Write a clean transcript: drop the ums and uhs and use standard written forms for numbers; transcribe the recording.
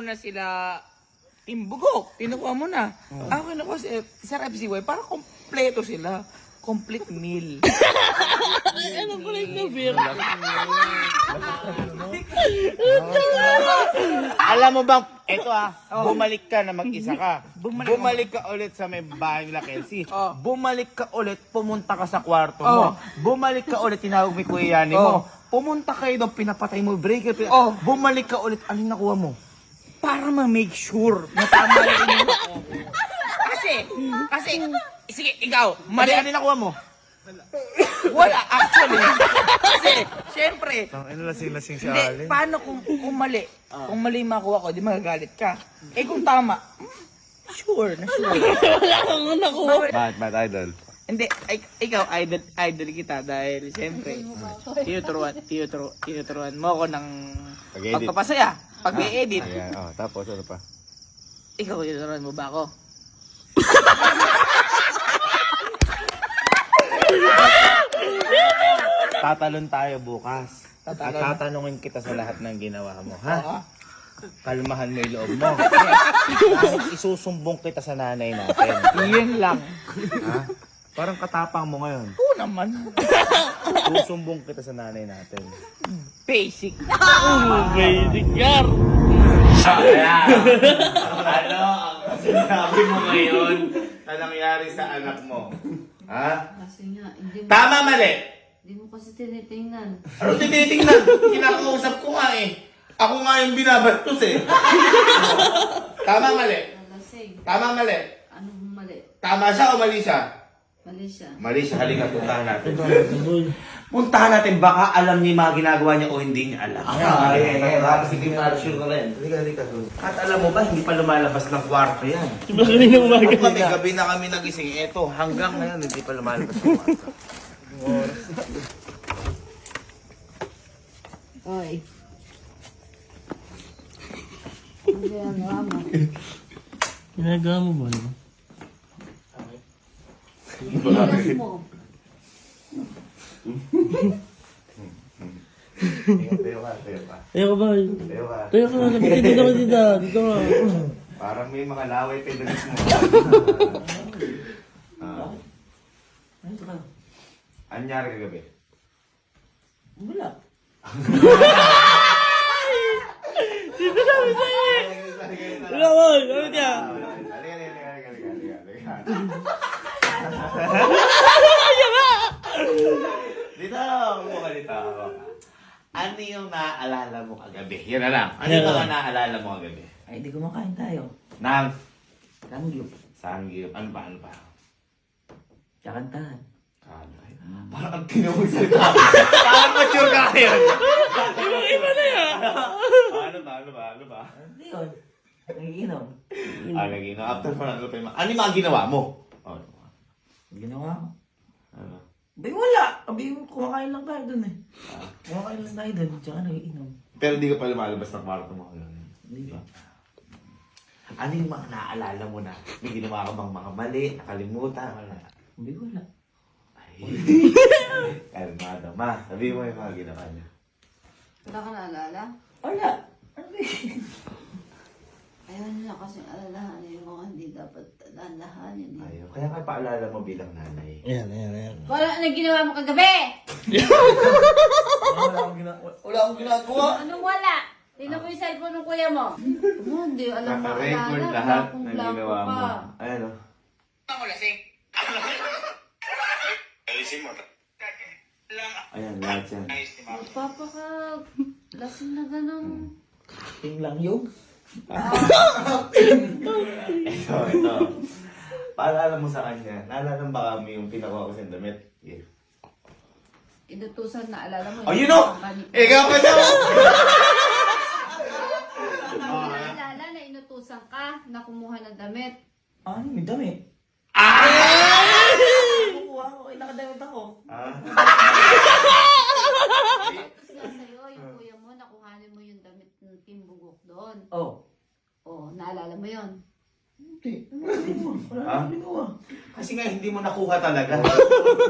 mo na sila Timbugok, tinukuha mo na. Ako kinukuha si Sir FCY para kompleto sila. Complete meal. Ano pala yung beer? Alam mo bang, eto bumalik ka na mag-isa ka. Bumalik ka ulit sa may bahay nila Kelsey. Bumalik ka ulit, pumunta ka sa kwarto mo. Bumalik ka ulit, tinawag mo yung Kuya Yani mo. Pumunta kayo doon, pinapatay mo yung breaker. Bumalik ka ulit, anong nakuha mo? Para ma-make sure na tama rin yung Kasi, sige, ikaw, Mali, mali. ano nakuha mo? Wala, actually. Kasi, syempre, Ano lasing-lasing si hindi, paano kung mali? Kung mali yung makuha ko, di magagalit ka. Eh kung tama, sure na sure. Wala kang nakuha. Ba't idol? Hindi, ikaw, idol kita dahil syempre, tinuturuan mo ako ng Pag-edit. pagpapasaya, pag-edit. Ayan, tapos ano pa? Ikaw, tinuturuan mo ba ako? Tatalon tayo bukas. Tatalon? At tatanungin kita sa lahat ng ginawa mo, ha? Kalmahan mo yung loob mo. Isusumbong kita sa nanay natin. Yun lang. Ha? Parang katapang mo ngayon. Oo naman. Susumbong kita sa nanay natin. Basic. Basic yar. Ano ang sinabi mo ngayon na nangyari sa anak mo? Ha? Kasi nga, hindi mo, Tama, mali! hindi mo kasi tinitingnan. Ano tinitingnan? Kinakausap ko nga eh. Ako nga yung binabastos eh. Tama, mali? Nalasing. Tama, mali? Anong mali? Tama siya o mali siya? Mali siya. Mali siya, halika, puntahan natin. Puntahan natin, baka alam niya yung mga ginagawa niya o hindi niya alam. Sige, para sure ko rin. Halika. At alam mo ba, hindi pa lumalabas ng kwarto yan. Diba kanina umaga? Kami, gabi na kami nagising. Eto, hanggang ngayon, hindi pa lumalabas ng kwarto. Oy. Ang ginagawa mo. Ginagawa mo ba? Ilas mo. Tayo ka. Ayaw ka ba? Tayo ka. Tayo ka. Dito ka dito. Dito ka. Parang may mga laway pedalis mo. Anyari kagabi? Wala. Wala ko. Ano niya? Dito, umuha dito. Ano yung naaalala mo kagabi? Yan na lang. Ano yung mga naaalala mo kagabi? Ay, di kumakain tayo. Nang Kangyup. sanggip. Ano pa? Kakantahan. Parang ang tinawag salita. Parang mature ka ngayon. Iba na yan. Ano ba? Hindi yun. Nagiinom. Nag-ino. After mo ano pa yung ano yung mga ginawa mo? Ginawa ko. Ano? Bay, wala. Abi, kumakain lang tayo dun eh. Kumakain lang tayo dun, tsaka nagiinom. Pero hindi ka pa lumalabas ng kwarto mo. Hindi ba? Ano yung mga naaalala mo na? May ginawa ka bang mga mali, nakalimutan? Wala. Abi, wala. Kalmado, ma. Sabi mo yung mga ginawa niya. Wala ka naalala? Wala. Ano ba Ayaw nila kasi alalahan yung mga hindi dapat alalahanin. Ayaw. Kaya nga paalala mo bilang nanay. Ayan. Wala na ginawa mo kagabi! Wala akong ginagawa. Anong wala? Tingnan mo yung cellphone ng kuya mo. Hindi alam mo Naka-record alala. lahat Blakong ng blako ginawa mo. ka. Ayan o. Ako lasing. Ayan, lahat yan. Magpapaka lasing na ganun. Ting lang yung. Ito. Paalala mo sa kanya. Naalala mo ba kami yung pinakuha ko sa damit? Yeah. Inutusan na alala mo. Oh, you know! Ikaw pa daw! Naalala na inutusan ka na kumuha ng damit. Ano, may damit. Kukuha ko, ay nakadamit ako. Kasi nga sa'yo, yung kuya mo, nakuhanin mo yung damit ng Timbugok doon. Oh. Oh, naalala mo yun? Hindi. Wala akong ginawa. Kasi nga hindi mo nakuha talaga.